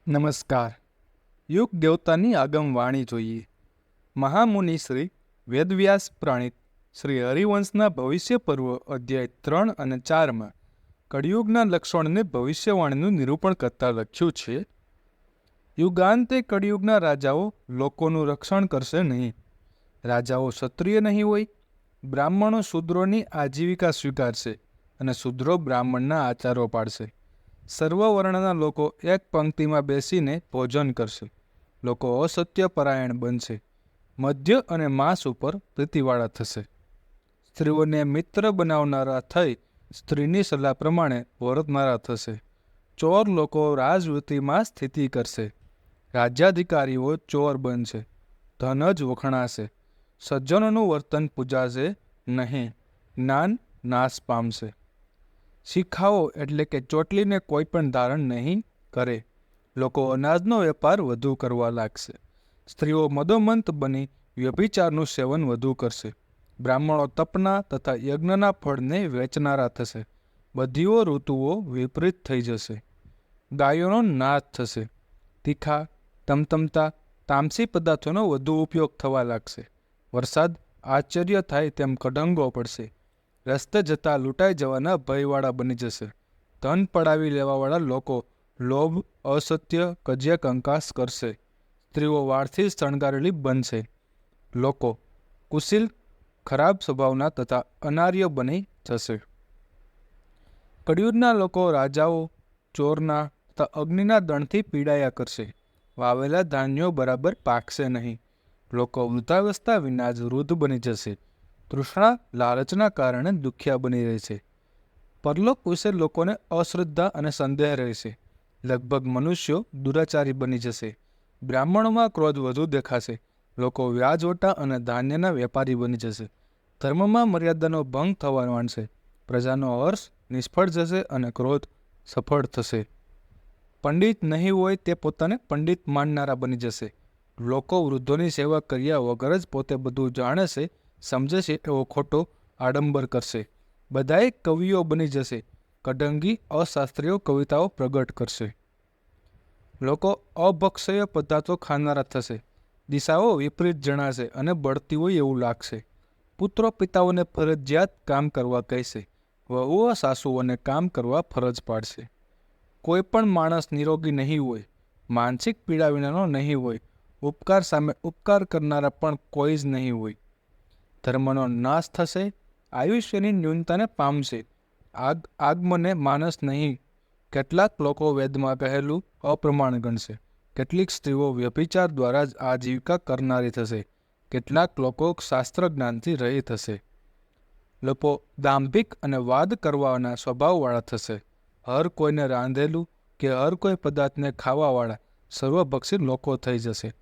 નમસ્કાર. યુગ દેવતાની આગમવાણી જોઈએ. મહામુનિ શ્રી વેદવ્યાસ પ્રાણિત શ્રી હરિવંશના ભવિષ્ય પર્વ અધ્યાય 3 અને 4માં કળિયુગના લક્ષણને ભવિષ્યવાણીનું નિરૂપણ કરતા લખ્યું છે. યુગાંતે કળિયુગના રાજાઓ લોકોનું રક્ષણ કરશે નહીં. રાજાઓ ક્ષત્રિય નહીં હોય. બ્રાહ્મણો શૂદ્રોની આજીવિકા સ્વીકારશે અને શૂદ્રો બ્રાહ્મણના આચારો પાડશે. સર્વવર્ણના લોકો એક પંક્તિમાં બેસીને ભોજન કરશે. લોકો અસત્યપરાયણ બનશે. મદ્ય અને માંસ ઉપર પ્રીતિવાળા થશે. સ્ત્રીઓને મિત્ર બનાવનારા થઈ સ્ત્રીની સલાહ પ્રમાણે વર્તનારા થશે. ચોર લોકો રાજવૃત્તિમાં સ્થિતિ કરશે. રાજ્યાધિકારીઓ ચોર બનશે. ધન જ વખણાશે. સજ્જનોનું વર્તન પૂજાશે નહીં. જ્ઞાન નાશ પામશે. શિખાઓ એટલે કે ચોટલીને કોઈ પણ ધારણ નહીં કરે. લોકો અનાજનો વેપાર વધુ કરવા લાગશે. સ્ત્રીઓ મદોમંત બની વ્યભિચારનું સેવન વધુ કરશે. બ્રાહ્મણો તપના તથા યજ્ઞના ફળને વેચનારા થશે. બધીઓ ઋતુઓ વિપરીત થઈ જશે. ગાયોનો નાશ થશે. તીખા, તમતમતા, તામસી પદાર્થોનો વધુ ઉપયોગ થવા લાગશે. વરસાદ આશ્ચર્ય થાય તેમ કડંગો પડશે. રસ્તે જતાં લૂંટાઈ જવાના ભયવાળા બની જશે. ધન પડાવી લેવાવાળા લોકો લોભ, અસત્ય, કજિયા કંકાસ કરશે. સ્ત્રીઓ વાળથી શણગારેલી બનશે. લોકો કુશીલ, ખરાબ સ્વભાવના તથા અનાર્ય બની જશે. કળિયુગના લોકો રાજાઓ ચોરના તથા અગ્નિના દંડથી પીડાયા કરશે. વાવેલા ધાન્યો બરાબર પાકશે નહીં. લોકો વૃદ્ધાવસ્થા વિના જ વૃદ્ધ બની જશે. તૃષ્ણા લાલચના કારણે દુખ્યા બની રહેશે. પરલોક વિશે લોકોને અશ્રદ્ધા અને સંદેહ રહેશે. લગભગ મનુષ્યો દુરાચારી બની જશે. બ્રાહ્મણોમાં ક્રોધ વધુ દેખાશે. લોકો વ્યાજવટા અને ધાન્યના વેપારી બની જશે. ધર્મમાં મર્યાદાનો ભંગ થવા માંડશે. પ્રજાનો હર્ષ નિષ્ફળ જશે અને ક્રોધ સફળ થશે. પંડિત નહીં હોય તે પોતાને પંડિત માનનારા બની જશે. લોકો વૃદ્ધોની સેવા કર્યા વગર જ પોતે બધું જાણે છે, સમજે છે એવો ખોટો આડંબર કરશે. બધાએ કવિઓ બની જશે. કડંગી અશાસ્ત્રીય કવિતાઓ પ્રગટ કરશે. લોકો અભક્ષય પદાર્થો ખાનારા થશે. દિશાઓ વિપરીત જણાશે અને બળતી હોય એવું લાગશે. પુત્રો પિતાઓને ફરજિયાત કામ કરવા કહેશે. વહુઓ સાસુઓને કામ કરવા ફરજ પાડશે. કોઈ પણ માણસ નિરોગી નહીં હોય. માનસિક પીડા વિનાનો નહીં હોય. ઉપકાર સામે ઉપકાર કરનારા પણ કોઈ જ નહીં હોય. ધર્મનો નાશ થશે. આયુષ્યની ન્યૂનતાને પામશે. આગમને માનસ નહીં. કેટલાક લોકો વેદમાં કહેલું અપ્રમાણ ગણશે. કેટલીક સ્ત્રીઓ વ્યભિચાર દ્વારા જ આજીવિકા કરનારી થશે. કેટલાક લોકો શાસ્ત્ર જ્ઞાનથી રહિત થશે. લોકો દાંભિક અને વાદ કરવાના સ્વભાવવાળા થશે. હર કોઈને રાંધેલું કે હર કોઈ પદાર્થને ખાવાવાળા સર્વભક્ષી લોકો થઈ જશે.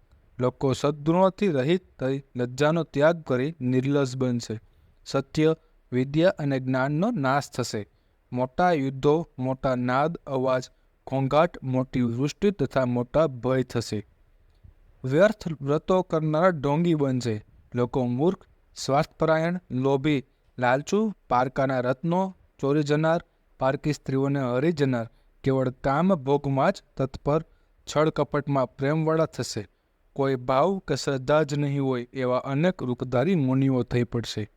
લોકો સદ્ગુણોથી રહિત થઈ લજ્જાનો ત્યાગ કરી નિર્લજ બનશે. સત્ય, વિદ્યા અને જ્ઞાનનો નાશ થશે. મોટા યુદ્ધો, મોટા નાદ, અવાજ, ઘોંઘાટ, મોટી વૃષ્ટિ તથા મોટા ભય થશે. વ્યર્થ વ્રતો કરનારા ઢોંગી બનશે. લોકો મૂર્ખ, સ્વાર્થપરાયણ, લોભી, લાલચુ, પારકાના રત્નો ચોરી જનાર, પારકી સ્ત્રીઓને હરી જનાર, કેવળ કામ ભોગમાં જ તત્પર, છળ કપટમાં પ્રેમવાળા થશે. કોઈ ભાવ કે શ્રદ્ધા જ નહીં હોય એવા અનેક રૂપધારી મુનિઓ થઈ પડશે.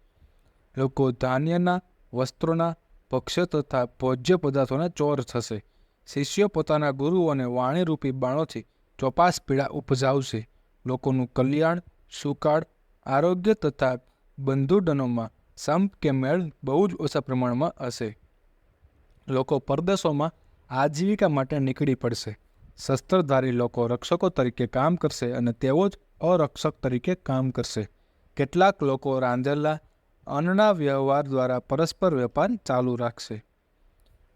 લોકો ધાન્યના, વસ્ત્રોના, ભક્ષ્ય તથા ભોજ્ય પદાર્થોના ચોર થશે. શિષ્યો પોતાના ગુરુઓને વાણીરૂપી બાણોથી ચોપાસ પીડા ઉપજાવશે. લોકોનું કલ્યાણ, સુકાળ, આરોગ્ય તથા બંધુડનોમાં સંપ કે મેળ બહુ જ ઓછા પ્રમાણમાં હશે. લોકો પરદેશોમાં આજીવિકા માટે નીકળી પડશે. શસ્ત્રધારી લોકો રક્ષકો તરીકે કામ કરશે અને તેઓ જ અરક્ષક તરીકે કામ કરશે. કેટલાક લોકો રાંધેલા અન્નના વ્યવહાર દ્વારા પરસ્પર વેપાર ચાલુ રાખશે.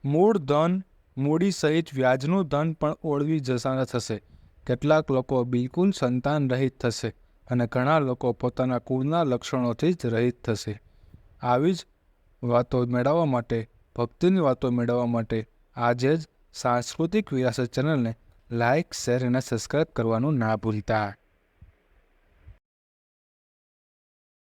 મૂળ ધન, મૂડી સહિત વ્યાજનું ધન પણ ઓળવી જવાના થશે. કેટલાક લોકો બિલકુલ સંતાન રહિત થશે અને ઘણા લોકો પોતાના કુળના લક્ષણોથી જ રહિત થશે. આવી જ વાતો મેળવવા માટે, ભક્તિની વાતો મેળવવા માટે આજે જ સાંસ્કૃતિક વિરાસત ચેનલને લાઇક, શેર અને સબસ્ક્રાઈબ કરવાનું ના ભૂલતા.